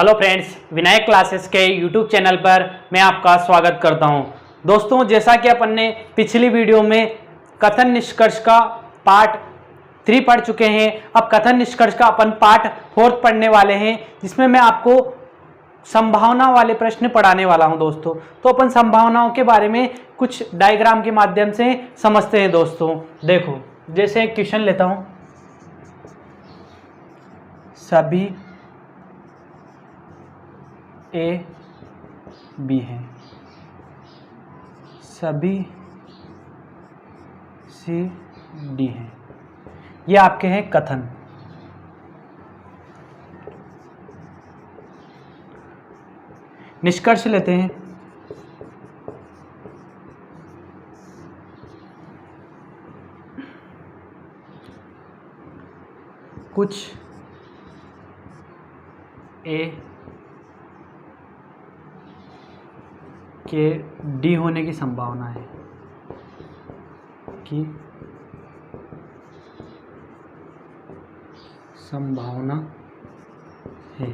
Hello friends, Vinayak classes के YouTube channel पर मैं आपका स्वागत करता हूं। दोस्तों, जैसा कि अपन ने पिछली वीडियो में कथन निष्कर्ष का पार्ट 3 पढ़ चुके हैं, अब कथन निष्कर्ष का अपन पार्ट 4 पढ़ने वाले हैं, जिसमें मैं आपको संभावना वाले प्रश्न पढ़ाने वाला हूं। दोस्तों, तो अपन संभावनाओं के बारे में कुछ डायग्राम के माध्यम से समझते हैं। दोस्तों देखो, जैसे एक क्वेश्चन लेता हूं, सभी ए बी हैं, सभी सी डी हैं, ये आपके हैं कथन। निष्कर्ष लेते हैं। कुछ ए के डी होने की संभावना है कि संभावना है,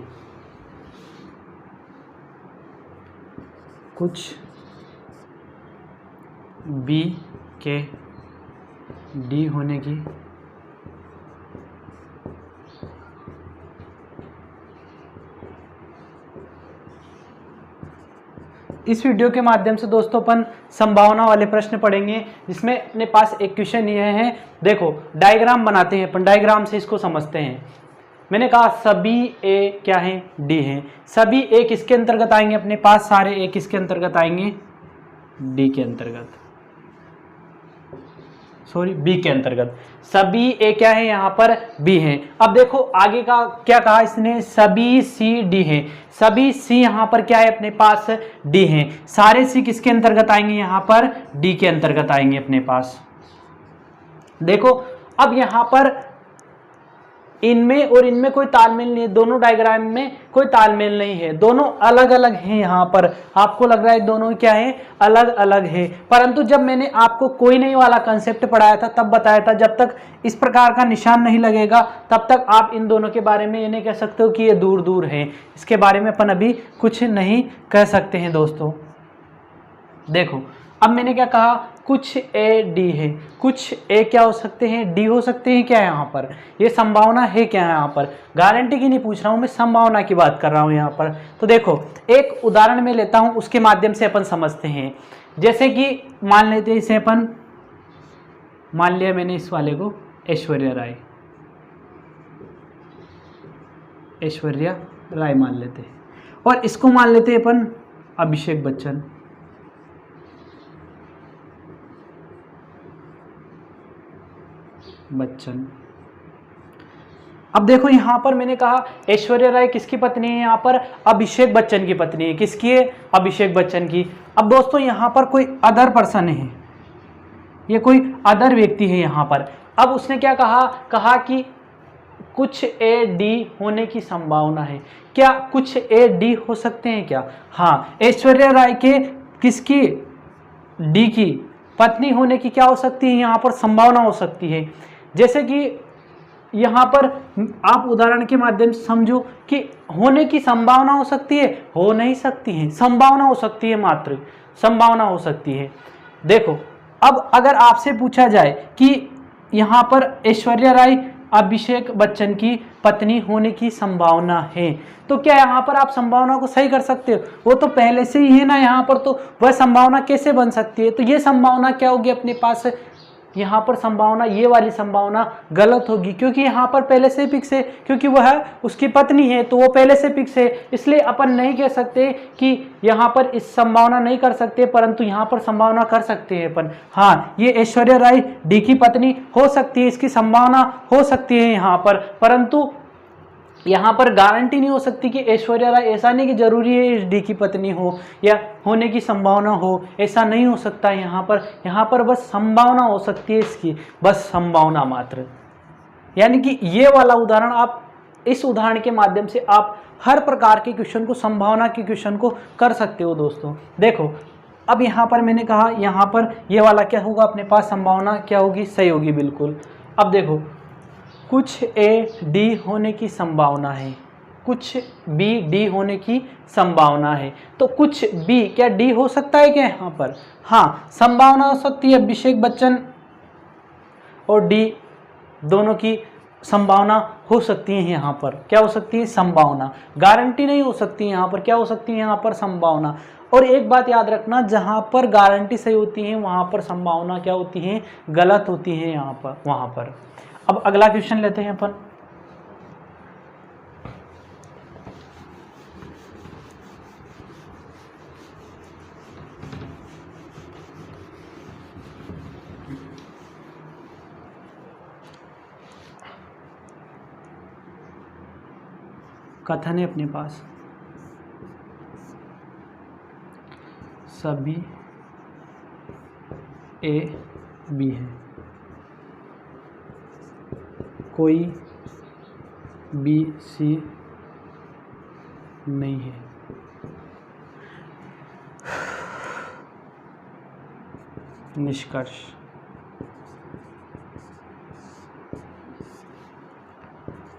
कुछ बी के डी होने की इस वीडियो के माध्यम से दोस्तों अपन संभावना वाले प्रश्न पढ़ेंगे, जिसमें अपने पास एक क्वेश्चन ये है। देखो, डायग्राम बनाते हैं अपन, डायग्राम से इसको समझते हैं। मैंने कहा सभी ए क्या है, डी हैं। सभी ए किसके अंतर्गत आएंगे अपने पास, सारे ए किसके अंतर्गत आएंगे, डी के अंतर्गत, सॉरी बी के अंतर्गत। सभी ए क्या है, यहाँ पर बी हैं। अब देखो आगे का क्या कहा इसने, सभी सी डी हैं। सभी सी यहाँ पर क्या है अपने पास, डी हैं। सारे सी किसके अंतर्गत आएंगे, यहाँ पर डी के अंतर्गत आएंगे अपने पास। देखो अब यहाँ पर इनमें और इनमें कोई तालमेल नहीं है, दोनों डायग्राम में कोई तालमेल नहीं है, दोनों अलग अलग हैं। यहाँ पर आपको लग रहा है दोनों क्या है, अलग अलग है, परंतु जब मैंने आपको कोई नहीं वाला कंसेप्ट पढ़ाया था तब बताया था, जब तक इस प्रकार का निशान नहीं लगेगा तब तक आप इन दोनों के बारे में ये नहीं कह सकते हो कि ये दूर दूर हैं। इसके बारे में अपन अभी कुछ नहीं कह सकते हैं। दोस्तों देखो, अब मैंने क्या कहा, कुछ ए डी है, कुछ ए क्या हो सकते हैं, डी हो सकते हैं। क्या है यहाँ पर, ये संभावना है क्या है, यहाँ पर गारंटी की नहीं पूछ रहा हूँ मैं, संभावना की बात कर रहा हूँ यहाँ पर। तो देखो एक उदाहरण में लेता हूँ, उसके माध्यम से अपन समझते हैं। जैसे कि मान लेते हैं इसे अपन, मान लिया मैंने इस वाले को ऐश्वर्या राय, ऐश्वर्या राय मान लेते हैं, और इसको मान लेते हैं अपन अभिषेक बच्चन। अब देखो यहाँ पर मैंने कहा ऐश्वर्या राय किसकी पत्नी है, यहाँ पर अभिषेक बच्चन की पत्नी है। किसकी है, अभिषेक बच्चन की। अब दोस्तों यहाँ पर कोई अदर पर्सन है, ये कोई अदर व्यक्ति है यहाँ पर। अब उसने क्या कहा कि कुछ ए डी होने की संभावना है। क्या कुछ ए डी हो सकते हैं क्या, हाँ, ऐश्वर्या राय के किसकी, डी की पत्नी होने की क्या हो सकती है, यहाँ पर संभावना हो सकती है। जैसे कि यहाँ पर आप उदाहरण के माध्यम से समझो कि होने की संभावना हो सकती है, हो नहीं सकती है, संभावना हो सकती है, मात्र संभावना हो सकती है। देखो अब अगर आपसे पूछा जाए कि यहाँ पर ऐश्वर्या राय अभिषेक बच्चन की पत्नी होने की संभावना है, तो क्या यहाँ पर आप संभावना को सही कर सकते हो, वो तो पहले से ही है ना यहाँ पर, तो वह संभावना कैसे बन सकती है। तो ये संभावना क्या होगी अपने पास, यहाँ पर संभावना, ये वाली संभावना गलत होगी, क्योंकि यहाँ पर पहले से फिक्स है, क्योंकि वह उसकी पत्नी है तो वो पहले से फिक्स है। इसलिए अपन नहीं कह सकते कि यहाँ पर इस संभावना नहीं कर सकते, परंतु यहाँ पर संभावना कर सकते हैं अपन। हाँ, ये ऐश्वर्या राय डी की पत्नी हो सकती है, इसकी संभावना हो सकती है यहाँ पर, परंतु यहाँ पर गारंटी नहीं हो सकती कि ऐश्वर्या राय, ऐसा नहीं कि जरूरी है इस डी की पत्नी हो या होने की संभावना हो, ऐसा नहीं हो सकता है यहाँ पर बस संभावना हो सकती है इसकी, बस संभावना मात्र। यानी कि ये वाला उदाहरण, आप इस उदाहरण के माध्यम से आप हर प्रकार के क्वेश्चन को, संभावना के क्वेश्चन को कर सकते हो। दोस्तों देखो, अब यहाँ पर मैंने कहा, यहाँ पर ये वाला क्या होगा अपने पास, संभावना क्या होगी, सही होगी बिल्कुल। अब देखो, कुछ ए डी होने की संभावना है, कुछ बी डी होने की संभावना है। तो कुछ बी क्या डी हो सकता है क्या यहाँ पर? हाँ, संभावना हो सकती है। अभिषेक बच्चन और डी दोनों की संभावना हो सकती है यहाँ पर। क्या हो सकती है? संभावना। गारंटी नहीं हो सकती यहाँ पर। क्या हो सकती है यहाँ पर? संभावना। और एक बात याद रखना, जहाँ पर गारंटी सही होती है वहाँ पर संभावना क्या होती है? गलत होती है यहाँ पर, वहाँ पर। अब अगला क्वेश्चन लेते हैं अपन। कथन है अपने पास, सभी ए बी है, कोई बी सी नहीं है। निष्कर्ष,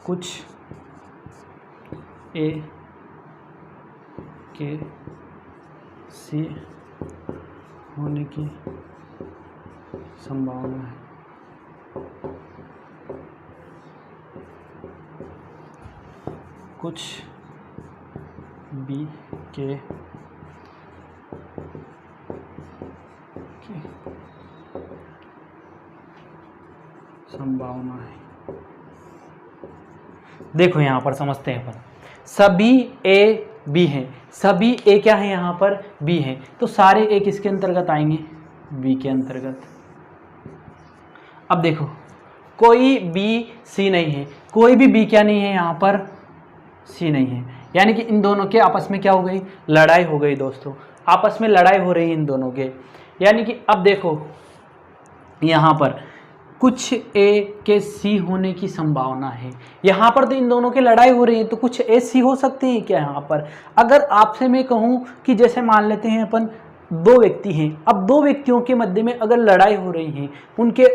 कुछ ए के सी होने की संभावना है। कुछ बी के संभावना है। देखो यहां पर समझते हैं अपन, सभी ए बी हैं। सभी ए क्या है यहाँ पर? बी है। तो सारे ए किसके अंतर्गत आएंगे? बी के अंतर्गत। अब देखो, कोई बी सी नहीं है। कोई भी बी क्या नहीं है यहाँ पर? सी नहीं है। यानी कि इन दोनों के आपस में क्या हो गई? लड़ाई हो गई दोस्तों। आपस में लड़ाई हो रही है इन दोनों के। यानी कि अब देखो यहाँ पर कुछ ए के सी होने की संभावना है। यहाँ पर तो इन दोनों की लड़ाई हो रही है, तो कुछ ए सी हो सकते हैं क्या यहाँ पर? अगर आपसे मैं कहूँ कि जैसे मान लेते हैं अपन दो व्यक्ति हैं, अब दो व्यक्तियों के मध्य में अगर लड़ाई हो रही है, उनके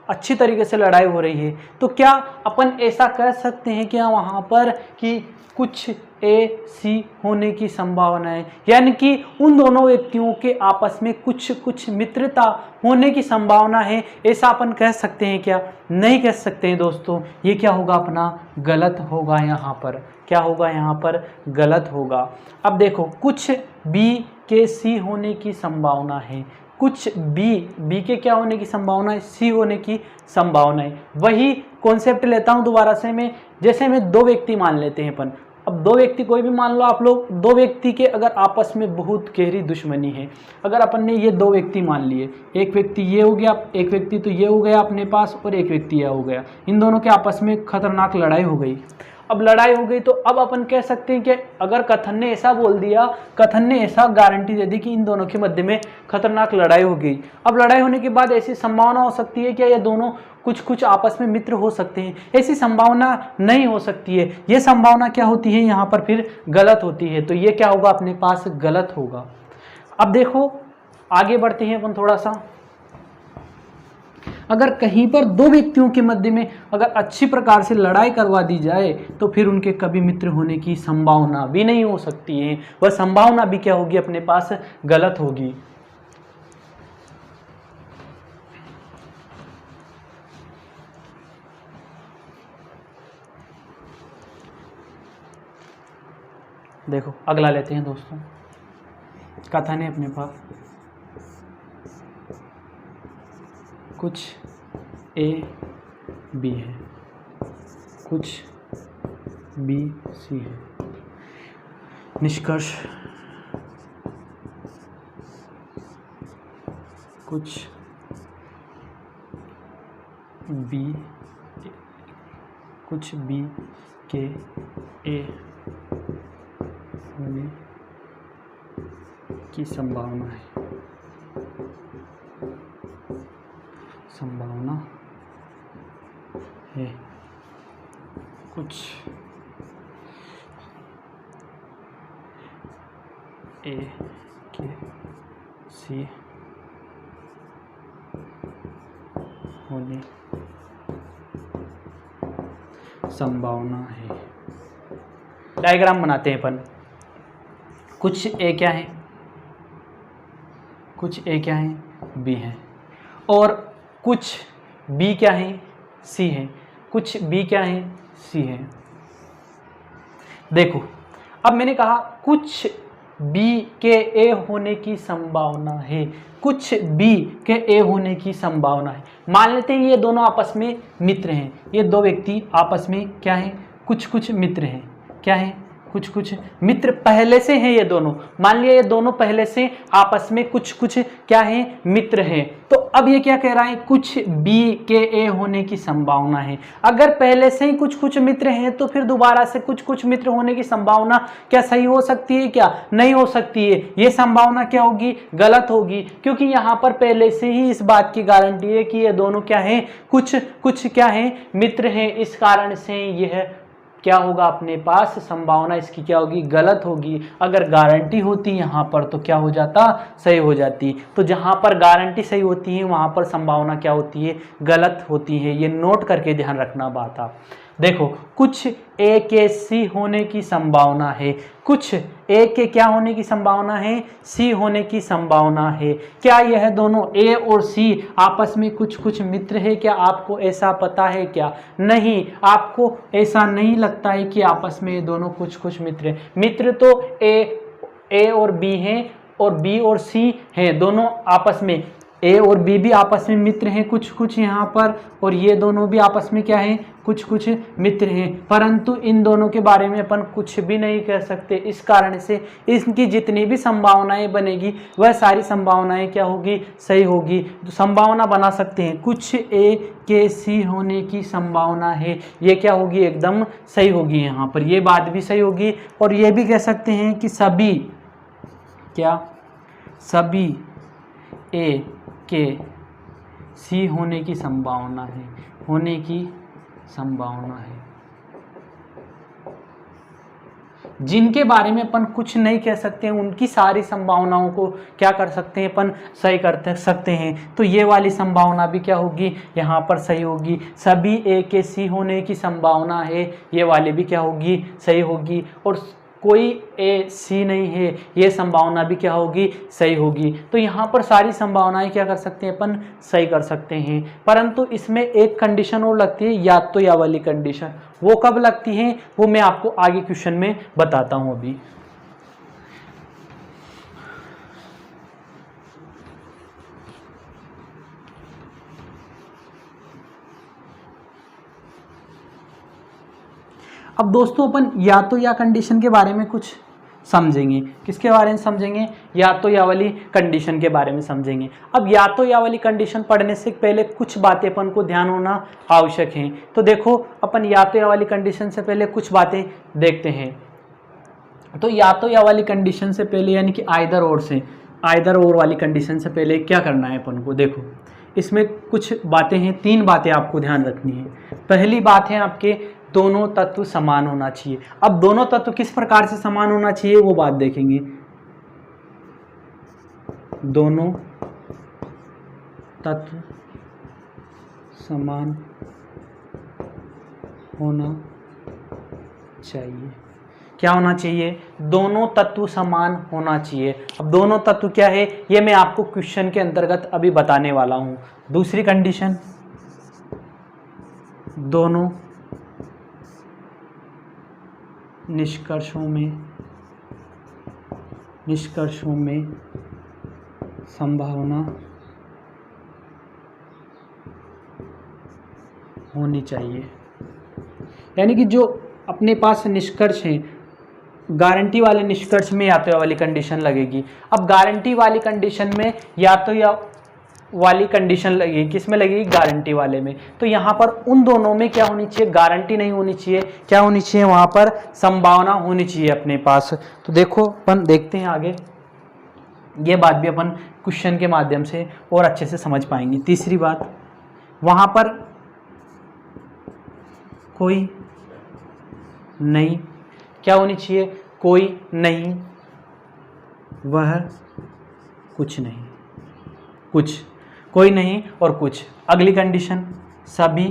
अच्छी तरीके से लड़ाई हो रही है, तो क्या अपन ऐसा कह सकते हैं क्या वहाँ पर कि कुछ ए सी होने की संभावना है? यानी कि उन दोनों व्यक्तियों के आपस में कुछ मित्रता होने की संभावना है, ऐसा अपन कह सकते हैं क्या? नहीं कह सकते हैं दोस्तों। ये क्या होगा अपना? गलत होगा यहाँ पर। क्या होगा यहाँ पर? गलत होगा। अब देखो, कुछ बी के सी होने की संभावना है। कुछ बी के क्या होने की संभावना है? सी होने की संभावना है। वही कॉन्सेप्ट लेता हूँ दोबारा से मैं। जैसे में दो व्यक्ति मान लेते हैं अपन। अब दो व्यक्ति कोई भी मान लो आप लोग, दो व्यक्ति के अगर आपस में बहुत गहरी दुश्मनी है, अगर अपन ने ये दो व्यक्ति मान लिए, एक व्यक्ति ये हो गया, एक व्यक्ति तो ये हो गया अपने पास, और एक व्यक्ति ये हो गया, इन दोनों के आपस में खतरनाक लड़ाई हो गई। अब लड़ाई हो गई तो अब अपन कह सकते हैं कि अगर कथन ने ऐसा बोल दिया, कथन ने ऐसा गारंटी दे दी कि इन दोनों के मध्य में खतरनाक लड़ाई हो गई। अब लड़ाई होने के बाद ऐसी संभावना हो सकती है कि ये दोनों कुछ आपस में मित्र हो सकते हैं? ऐसी संभावना नहीं हो सकती है। ये संभावना क्या होती है यहाँ पर? फिर गलत होती है। तो ये क्या होगा अपने पास? गलत होगा। अब देखो आगे बढ़ते हैं अपन थोड़ा सा। अगर कहीं पर दो व्यक्तियों के मध्य में अगर अच्छी प्रकार से लड़ाई करवा दी जाए तो फिर उनके कभी मित्र होने की संभावना भी नहीं हो सकती है। वह संभावना भी क्या होगी अपने पास? गलत होगी। देखो अगला लेते हैं दोस्तों। कथन है अपने पास, कुछ ए बी है, कुछ बी सी है। निष्कर्ष, कुछ बी के ए होने की संभावना है। कुछ ए के सी होने संभावना है। डायग्राम बनाते हैं अपन। कुछ ए क्या है, कुछ ए क्या है, बी है, और कुछ बी क्या है, सी है, कुछ बी क्या है, सी है। देखो अब मैंने कहा कुछ बी के ए होने की संभावना है, कुछ बी के ए होने की संभावना है। मान लेते हैं ये दोनों आपस में मित्र हैं, ये दो व्यक्ति आपस में क्या हैं, कुछ कुछ मित्र हैं, क्या हैं, कुछ कुछ मित्र पहले से हैं ये दोनों। मान लिया ये दोनों पहले से आपस में कुछ कुछ क्या है, मित्र हैं। तो अब ये क्या कह रहा है, कुछ बी के ए होने की संभावना है। अगर पहले से ही कुछ कुछ मित्र हैं तो फिर दोबारा से कुछ कुछ मित्र होने की संभावना क्या सही हो सकती है, क्या नहीं हो सकती है। ये संभावना क्या होगी, गलत होगी, क्योंकि यहाँ पर पहले से ही इस बात की गारंटी है कि ये दोनों क्या है, कुछ कुछ क्या है, मित्र हैं। इस कारण से यह क्या होगा, अपने पास संभावना इसकी क्या होगी, गलत होगी। अगर गारंटी होती यहाँ पर तो क्या हो जाता, सही हो जाती। तो जहाँ पर गारंटी सही होती है वहाँ पर संभावना क्या होती है, गलत होती है। ये नोट करके ध्यान रखना बात आप। देखो कुछ ए के सी होने की संभावना है, कुछ ए के क्या होने की संभावना है, सी होने की संभावना है। क्या यह दोनों ए और सी आपस में कुछ कुछ मित्र है, क्या आपको ऐसा पता है क्या, नहीं, आपको ऐसा नहीं लगता है कि आपस में ये दोनों कुछ कुछ मित्र है। मित्र तो ए और बी हैं और बी और सी हैं, दोनों आपस में, ए और बी भी आपस में मित्र हैं कुछ कुछ यहाँ पर, और ये दोनों भी आपस में क्या हैं, कुछ कुछ मित्र हैं। परंतु इन दोनों के बारे में अपन कुछ भी नहीं कह सकते। इस कारण से इनकी जितनी भी संभावनाएं बनेगी वह सारी संभावनाएं क्या होगी, सही होगी। तो संभावना बना सकते हैं, कुछ ए के सी होने की संभावना है, ये क्या होगी, एकदम सही होगी। यहाँ पर ये बात भी सही होगी। और ये भी कह सकते हैं कि सभी क्या, सभी ए के सी होने की संभावना है, होने की संभावना है। जिनके बारे में अपन कुछ नहीं कह सकते हैं उनकी सारी संभावनाओं को क्या कर सकते हैं, अपन सही कर सकते हैं। तो ये वाली संभावना भी क्या होगी, यहाँ पर सही होगी। सभी ए के सी होने की संभावना है, ये वाली भी क्या होगी, सही होगी। और कोई ए सी नहीं है, ये संभावना भी क्या होगी, सही होगी। तो यहाँ पर सारी संभावनाएं क्या कर सकते हैं, अपन सही कर सकते हैं। परंतु इसमें एक कंडीशन और लगती है, या तो या वाली कंडीशन। वो कब लगती है, वो मैं आपको आगे क्वेश्चन में बताता हूँ अभी। अब दोस्तों अपन या तो या कंडीशन के बारे में कुछ समझेंगे। किसके बारे में समझेंगे, या तो या वाली कंडीशन के बारे में समझेंगे। अब या तो या वाली कंडीशन पढ़ने से पहले कुछ बातें अपन को ध्यान होना आवश्यक है। तो देखो अपन या तो या वाली कंडीशन से पहले कुछ बातें देखते हैं। तो या तो या वाली कंडीशन से पहले यानी कि आइदर और से, आइदर और वाली कंडीशन से पहले क्या करना है अपन को, देखो इसमें कुछ बातें हैं, 3 बातें आपको ध्यान रखनी है। पहली बात है आपके दोनों तत्व समान होना चाहिए। अब दोनों तत्व किस प्रकार से समान होना चाहिए वो बात देखेंगे। दोनों तत्व समान होना चाहिए। क्या होना चाहिए, दोनों तत्व समान होना चाहिए। अब दोनों तत्व क्या है ये मैं आपको क्वेश्चन के अंतर्गत अभी बताने वाला हूं। दूसरी कंडीशन, दोनों निष्कर्षों में संभावना होनी चाहिए। यानी कि जो अपने पास निष्कर्ष हैं, गारंटी वाले निष्कर्ष में या तो या वाली कंडीशन लगेगी। अब गारंटी वाली कंडीशन में या तो या वाली कंडीशन लगेगी, किस में लगेगी, गारंटी वाले में। तो यहाँ पर उन दोनों में क्या होनी चाहिए, गारंटी नहीं होनी चाहिए, क्या होनी चाहिए, वहाँ पर संभावना होनी चाहिए अपने पास। तो देखो अपन देखते हैं आगे, ये बात भी अपन क्वेश्चन के माध्यम से और अच्छे से समझ पाएंगे। तीसरी बात, वहाँ पर कोई नहीं, क्या होनी चाहिए, कोई नहीं, वह कुछ नहीं, कुछ, कोई नहीं और कुछ। अगली कंडीशन, सभी,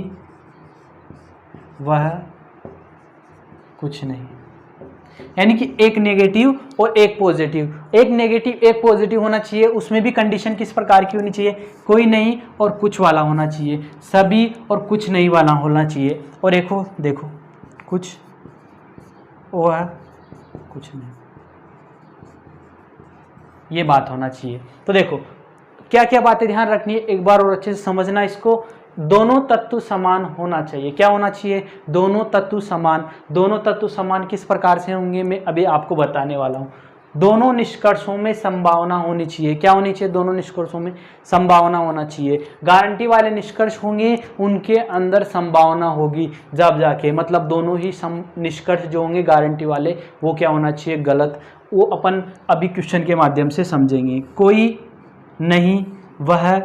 वह कुछ नहीं। यानी कि एक नेगेटिव और एक पॉजिटिव, एक नेगेटिव एक पॉजिटिव होना चाहिए। उसमें भी कंडीशन किस प्रकार की होनी चाहिए, कोई नहीं और कुछ वाला होना चाहिए, सभी और कुछ नहीं वाला होना चाहिए। और देखो कुछ और कुछ नहीं, ये बात होना चाहिए। तो देखो क्या क्या बातें ध्यान रखनी है, एक बार और अच्छे से समझना इसको। दोनों तत्व समान होना चाहिए। क्या होना चाहिए, दोनों तत्व समान। दोनों तत्व समान किस प्रकार से होंगे मैं अभी आपको बताने वाला हूँ। दोनों निष्कर्षों में संभावना होनी चाहिए। क्या होनी चाहिए, दोनों निष्कर्षों में संभावना होना चाहिए। गारंटी वाले निष्कर्ष होंगे उनके अंदर संभावना होगी जब जाके, मतलब दोनों ही निष्कर्ष जो होंगे गारंटी वाले वो क्या होना चाहिए, गलत। वो अपन अभी क्वेश्चन के माध्यम से समझेंगे। कोई नहीं, वह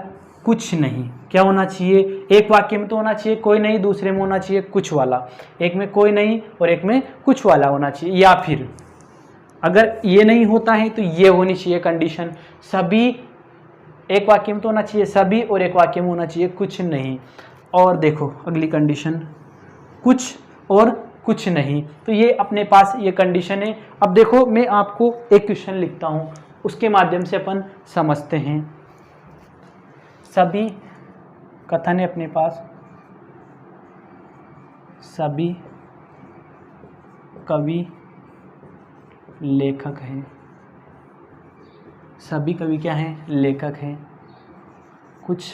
कुछ नहीं, क्या होना चाहिए, एक वाक्य में तो होना चाहिए कोई नहीं, दूसरे में होना चाहिए कुछ वाला। एक में कोई नहीं और एक में कुछ वाला होना चाहिए। या फिर अगर ये नहीं होता है तो ये होनी चाहिए कंडीशन, सभी, एक वाक्य में तो होना चाहिए सभी और एक वाक्य में होना चाहिए कुछ नहीं। और देखो अगली कंडीशन, कुछ और कुछ नहीं, तो ये अपने पास ये कंडीशन है। अब देखो मैं आपको एक क्वेश्चन लिखता हूँ, उसके माध्यम से अपन समझते हैं। सभी कथन है अपने पास, सभी कवि लेखक हैं, सभी कवि क्या हैं, लेखक हैं। कुछ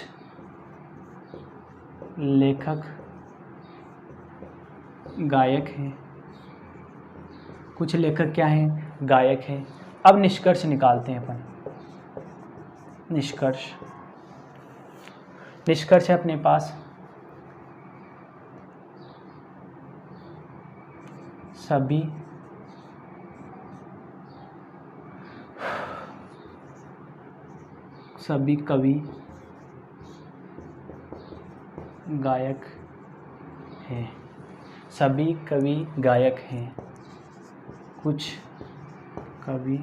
लेखक गायक हैं, कुछ लेखक क्या हैं, गायक हैं। अब निष्कर्ष निकालते हैं अपन। निष्कर्ष है अपने पास, सभी कवि गायक हैं, सभी कवि गायक हैं। कुछ कवि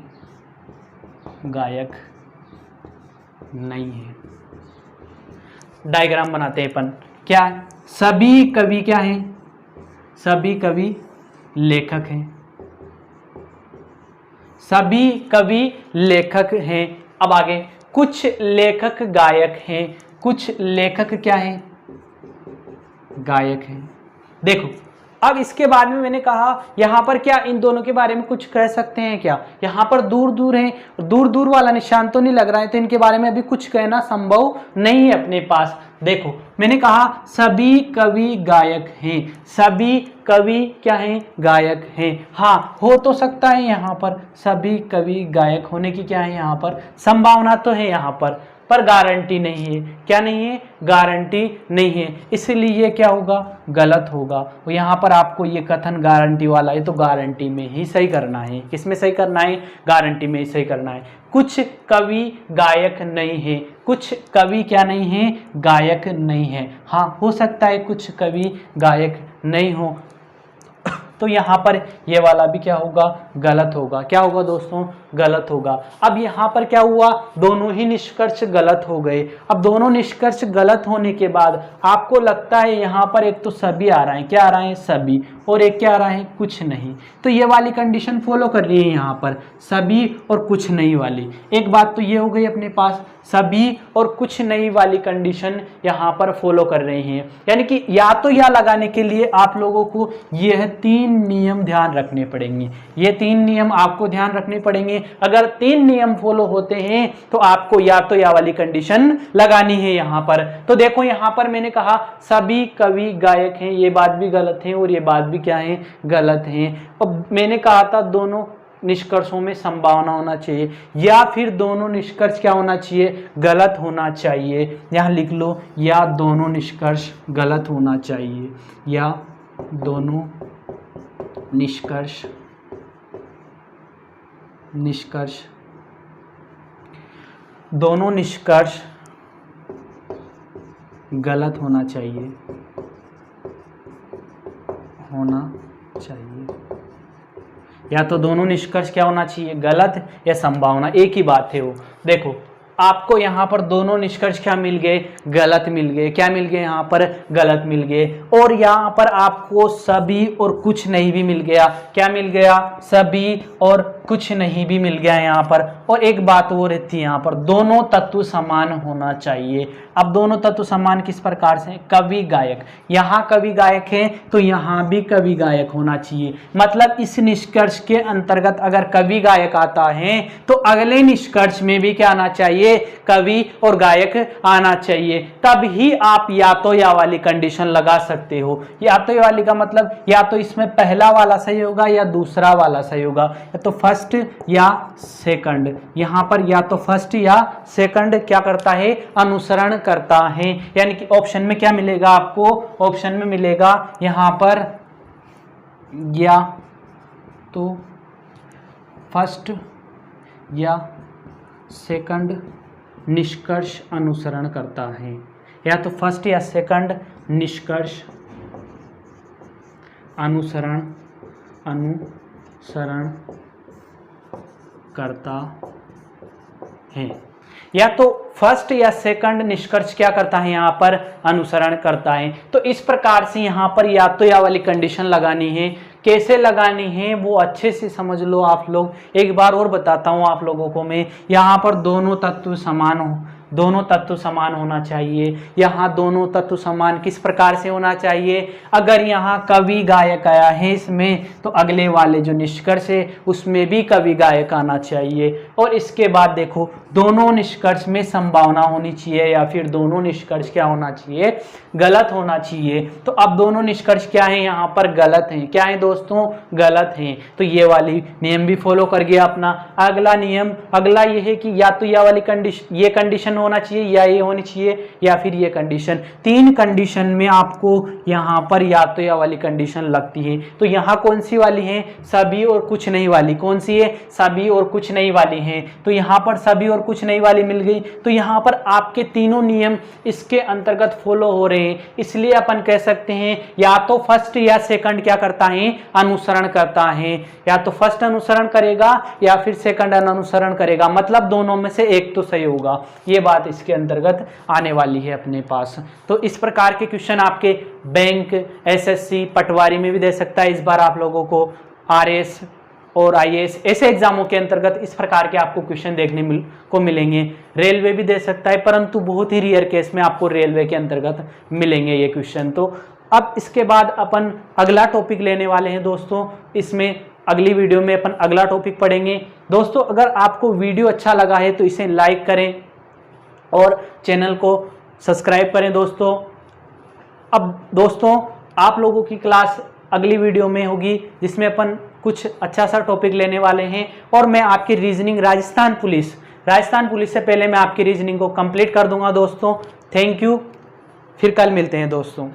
गायक नहीं है। डायग्राम बनाते हैं अपन। क्या, सभी कवि क्या हैं, सभी कवि लेखक हैं, सभी कवि लेखक हैं। अब आगे, कुछ लेखक गायक हैं, कुछ लेखक क्या हैं, गायक हैं। देखो अब इसके बाद में मैंने कहा यहाँ पर क्या इन दोनों के बारे में कुछ कह सकते हैं क्या, यहाँ पर दूर दूर है, दूर दूर वाला निशान तो नहीं लग रहा है, तो इनके बारे में अभी कुछ कहना संभव नहीं है अपने पास। देखो मैंने कहा सभी कवि गायक हैं, सभी कवि क्या हैं, गायक हैं। हाँ हो तो सकता है यहाँ पर सभी कवि गायक होने की क्या है, यहाँ पर संभावना तो है यहाँ पर गारंटी नहीं है। क्या नहीं है, गारंटी नहीं है, इसलिए ये क्या होगा, गलत होगा। और यहाँ पर आपको ये कथन गारंटी वाला है तो गारंटी में ही सही करना है। किस में सही करना है, गारंटी में ही सही करना है। कुछ कवि गायक नहीं है, कुछ कवि क्या नहीं है, गायक नहीं है। हाँ हो सकता है कुछ कवि गायक नहीं हो, तो यहाँ पर ये वाला भी क्या होगा, गलत होगा। क्या होगा दोस्तों, गलत होगा। अब यहाँ पर क्या हुआ, दोनों ही निष्कर्ष गलत हो गए। अब दोनों निष्कर्ष गलत होने के बाद आपको लगता है यहाँ पर एक तो सभी आ रहा है, क्या आ रहा है, सभी, और एक क्या आ रहा है, कुछ नहीं। तो ये वाली कंडीशन फॉलो कर रही है यहाँ पर, सभी और कुछ नहीं वाली। एक बात तो ये हो गई अपने पास, सभी और कुछ नहीं वाली कंडीशन यहाँ पर फॉलो कर रहे हैं। यानी कि या तो या लगाने के लिए आप लोगों को यह 3 नियम ध्यान रखने पड़ेंगे। ये 3 नियम आपको ध्यान रखने पड़ेंगे। अगर 3 नियम फॉलो होते हैं तो आपको या तो या वाली कंडीशन लगानी है यहाँ पर। तो देखो यहाँ पर मैंने कहा सभी कवि गायक हैं, ये बात भी गलत है और ये बात भी क्या है, गलत है। और मैंने कहा था दोनों निष्कर्षों में संभावना होना चाहिए, या फिर दोनों निष्कर्ष क्या होना चाहिए, गलत होना चाहिए। यहाँ लिख लो, या दोनों निष्कर्ष गलत होना चाहिए, या दोनों निष्कर्ष दोनों निष्कर्ष गलत होना चाहिए, या तो दोनों निष्कर्ष क्या होना चाहिए, गलत या संभावना, एक ही बात है वो। देखो आपको यहाँ पर दोनों निष्कर्ष क्या मिल गए, गलत मिल गए। क्या मिल गए यहाँ पर, गलत मिल गए। और यहाँ पर आपको सभी और कुछ नहीं भी मिल गया। क्या मिल गया, सभी और कुछ नहीं भी मिल गया यहाँ पर। और एक बात वो रहती है यहाँ पर, दोनों तत्व समान होना चाहिए। अब दोनों तत्व समान किस प्रकार से, कवि गायक, यहाँ कवि गायक है तो यहाँ भी कवि गायक होना चाहिए। मतलब इस निष्कर्ष के अंतर्गत अगर कवि गायक आता है तो अगले निष्कर्ष में भी क्या आना चाहिए, कवि और गायक आना चाहिए। तब ही आप या तो या वाली कंडीशन लगा सकते हो। या तो या वाली का मतलब या तो इसमें पहला वाला सही होगा या दूसरा वाला सही होगा, या तो फर्स्ट या सेकंड। यहाँ पर या तो फर्स्ट या सेकंड क्या करता है, अनुसरण करता है। यानी कि ऑप्शन में क्या मिलेगा आपको, ऑप्शन में मिलेगा यहाँ पर या तो फर्स्ट या सेकंड निष्कर्ष अनुसरण करता है, या तो फर्स्ट या सेकंड निष्कर्ष अनुसरण करता है। या तो फर्स्ट या सेकंड निष्कर्ष क्या करता है, यहाँ पर अनुसरण करता है। तो इस प्रकार से यहाँ पर या तो या वाली कंडीशन लगानी है। कैसे लगानी है वो अच्छे से समझ लो आप लोग। एक बार और बताता हूँ आप लोगों को मैं। यहाँ पर दोनों तत्व समान हो, दोनों तत्व समान होना चाहिए। यहाँ दोनों तत्व समान किस प्रकार से होना चाहिए, अगर यहाँ कवि गायक आया है इसमें तो अगले वाले जो निष्कर्ष है उसमें भी कवि गायक आना चाहिए। और इसके बाद देखो दोनों निष्कर्ष में संभावना होनी चाहिए, या फिर दोनों निष्कर्ष क्या होना चाहिए, गलत होना चाहिए। तो अब दोनों निष्कर्ष क्या है, यहाँ पर गलत हैं। क्या है दोस्तों, गलत हैं। तो ये वाली नियम भी फॉलो कर गया अपना। अगला नियम, अगला ये है कि या तो या वाली कंडीशन, ये कंडीशन होना चाहिए या ये होनी चाहिए या फिर ये कंडीशन। तीन कंडीशन में आपको यहाँ पर या तो या वाली कंडीशन लगती है। तो यहाँ कौन सी वाली है, सभी और कुछ नहीं वाली। कौन सी है, सभी और कुछ नहीं वाली है। तो यहाँ पर सभी और कुछ नहीं वाली मिल गई। तो यहाँ पर आपके तीनों नियम इसके अंतर्गत फॉलो हो रहे हैं। इसलिए अपन कह सकते हैं या तो फर्स्ट या सेकंड क्या करता है, अनुसरण करता है। या तो फर्स्ट अनुसरण करेगा या फिर सेकंड अनुसरण करेगा। मतलब दोनों में से एक तो सही होगा। ये बात इसके अंतर्गत आने वाली है अपने पास। तो इस प्रकार के क्वेश्चन आपके बैंक, एसएससी, पटवारी में भी दे सकता है इस बार आप लोगों को। आरएस और आईएएस ऐसे एग्जामों के अंतर्गत इस प्रकार के आपको क्वेश्चन देखने को मिलेंगे। रेलवे भी दे सकता है, परंतु बहुत ही रेयर केस में आपको रेलवे के अंतर्गत मिलेंगे ये क्वेश्चन। तो अब इसके बाद अपन अगला टॉपिक लेने वाले हैं दोस्तों। इसमें अगली वीडियो में अपन अगला टॉपिक पढ़ेंगे। दोस्तों अगर आपको वीडियो अच्छा लगा है तो इसे लाइक करें और चैनल को सब्सक्राइब करें दोस्तों। अब दोस्तों आप लोगों की क्लास अगली वीडियो में होगी जिसमें अपन कुछ अच्छा सा टॉपिक लेने वाले हैं। और मैं आपकी रीजनिंग राजस्थान पुलिस से पहले मैं आपकी रीजनिंग को कंप्लीट कर दूंगा दोस्तों। थैंक यू, फिर कल मिलते हैं दोस्तों।